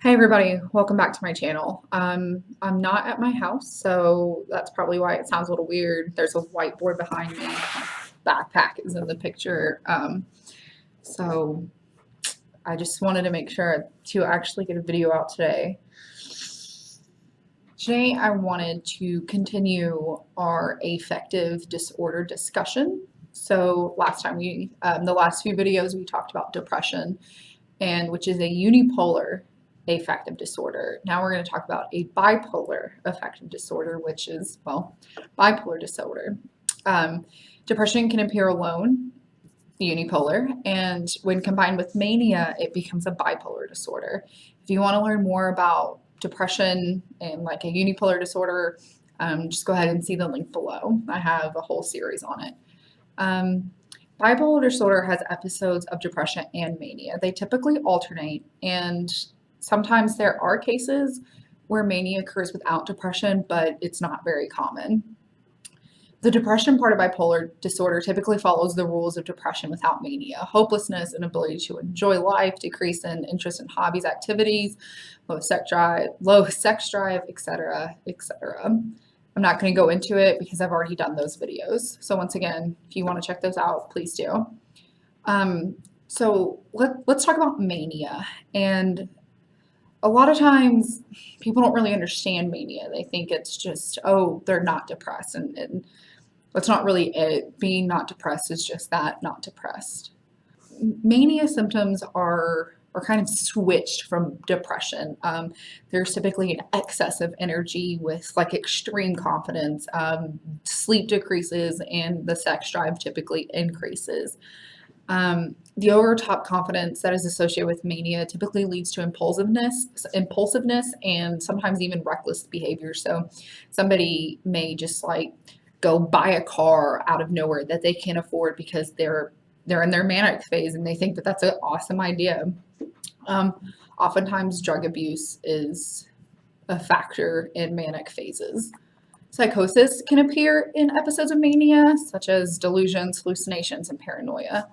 Hey everybody, welcome back to my channel. I'm not at my house, so that's probably why it sounds a little weird. There's a whiteboard behind me. Backpack is in the picture. So I just wanted to make sure to actually get a video out today. Today I wanted to continue our affective disorder discussion. So last time the last few videos we talked about depression, and which is a unipolar affective disorder. Now we're going to talk about a bipolar affective disorder, which is, well, bipolar disorder. Depression can appear alone, unipolar, and when combined with mania, it becomes a bipolar disorder. If you want to learn more about depression and like a unipolar disorder, just go ahead and see the link below. I have a whole series on it. Bipolar disorder has episodes of depression and mania. They typically alternate, and sometimes there are cases where mania occurs without depression, but it's not very common. The depression part of bipolar disorder typically follows the rules of depression without mania: hopelessness, inability to enjoy life, decrease in interest in hobbies, activities, low sex drive, etc., etc. I'm not going to go into it because I've already done those videos. So once again, if you want to check those out, please do. So let's talk about mania. And a lot of times people don't really understand mania. They think it's just, oh, they're not depressed. And that's not really it. Being not depressed is just that, not depressed. Mania symptoms are kind of switched from depression. There's typically an excess of energy with like extreme confidence, sleep decreases, and the sex drive typically increases. The over-top confidence that is associated with mania typically leads to impulsiveness, and sometimes even reckless behavior. So somebody may just like go buy a car out of nowhere that they can't afford because they're in their manic phase and they think that that's an awesome idea. Oftentimes drug abuse is a factor in manic phases. Psychosis can appear in episodes of mania, such as delusions, hallucinations, and paranoia,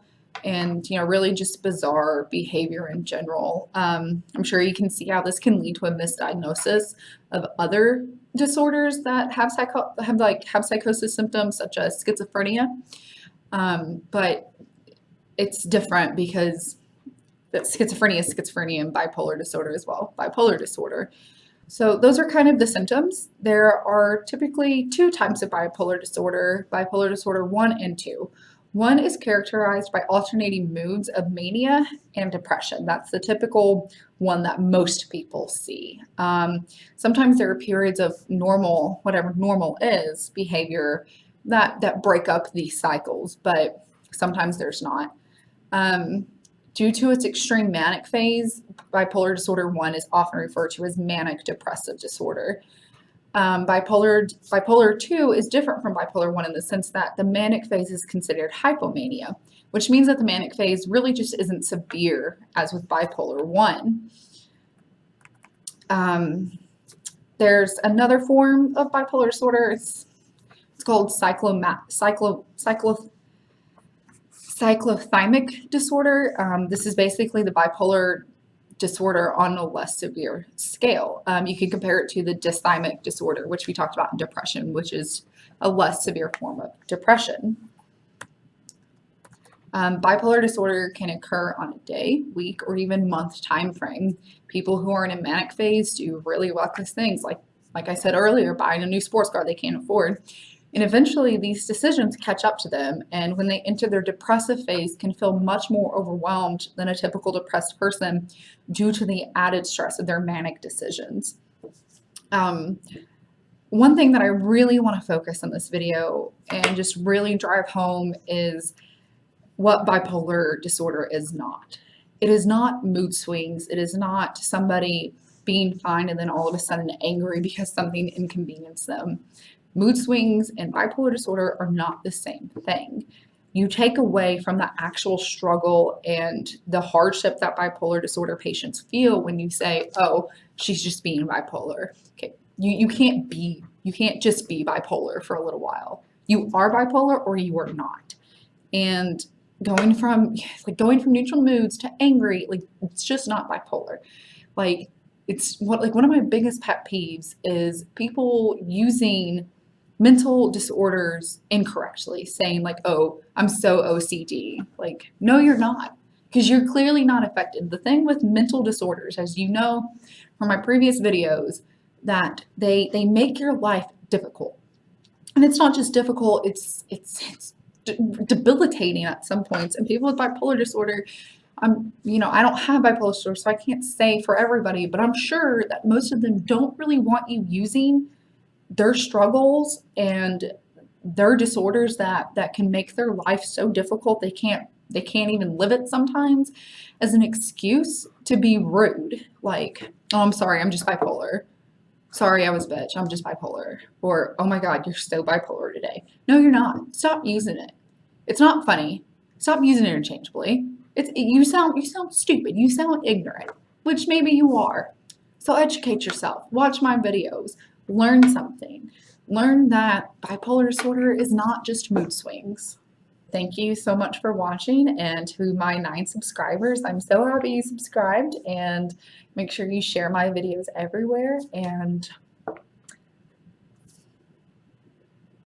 and really just bizarre behavior in general. I'm sure you can see how this can lead to a misdiagnosis of other disorders that have psychosis symptoms, such as schizophrenia, but it's different because that schizophrenia is schizophrenia and bipolar disorder as well, bipolar disorder. So those are kind of the symptoms. There are typically two types of bipolar disorder 1 and 2. One is characterized by alternating moods of mania and depression. That's the typical one that most people see. Sometimes there are periods of normal, whatever normal is, behavior that break up these cycles, but sometimes there's not. Due to its extreme manic phase, bipolar disorder 1 is often referred to as manic depressive disorder. Bipolar 2 is different from bipolar 1 in the sense that the manic phase is considered hypomania, which means that the manic phase really just isn't severe as with bipolar 1. There's another form of bipolar disorder. It's called cyclothymic disorder. This is basically the bipolar disorder on a less severe scale. You can compare it to the dysthymic disorder, which we talked about in depression, which is a less severe form of depression. Bipolar disorder can occur on a day, week, or even month time frame. People who are in a manic phase do really reckless things, like I said earlier, buying a new sports car they can't afford. And eventually these decisions catch up to them, and when they enter their depressive phase can feel much more overwhelmed than a typical depressed person due to the added stress of their manic decisions. One thing that I really want to focus on this video and just really drive home is what bipolar disorder is not. It is not mood swings. It is not somebody being fine and then all of a sudden angry because something inconvenienced them. Mood swings and bipolar disorder are not the same thing. You take away from the actual struggle and the hardship that bipolar disorder patients feel when you say, oh, she's just being bipolar. Okay, you can't just be bipolar for a little while. You are bipolar or you are not. And going from neutral moods to angry, like, it's just not bipolar. Like, it's what, like, one of my biggest pet peeves is people using mental disorders incorrectly, saying like, oh, I'm so OCD. Like, no, you're not, because you're clearly not affected. The thing with mental disorders, as you know from my previous videos, that they make your life difficult. And it's not just difficult, it's debilitating at some points. And people with bipolar disorder, I don't have bipolar disorder, so I can't say for everybody, but I'm sure that most of them don't really want you using their struggles and their disorders that can make their life so difficult they can't even live it sometimes, as an excuse to be rude. Like, oh, I'm sorry, I'm just bipolar. Sorry, I was a bitch, I'm just bipolar. Or, oh my God, you're so bipolar today. No, you're not. Stop using it. It's not funny. Stop using it interchangeably. You sound stupid. You sound ignorant, which maybe you are. So educate yourself. Watch my videos. Learn something. Learn that bipolar disorder is not just mood swings. Thank you so much for watching, and to my 9 subscribers, I'm so happy you subscribed, and make sure you share my videos everywhere, and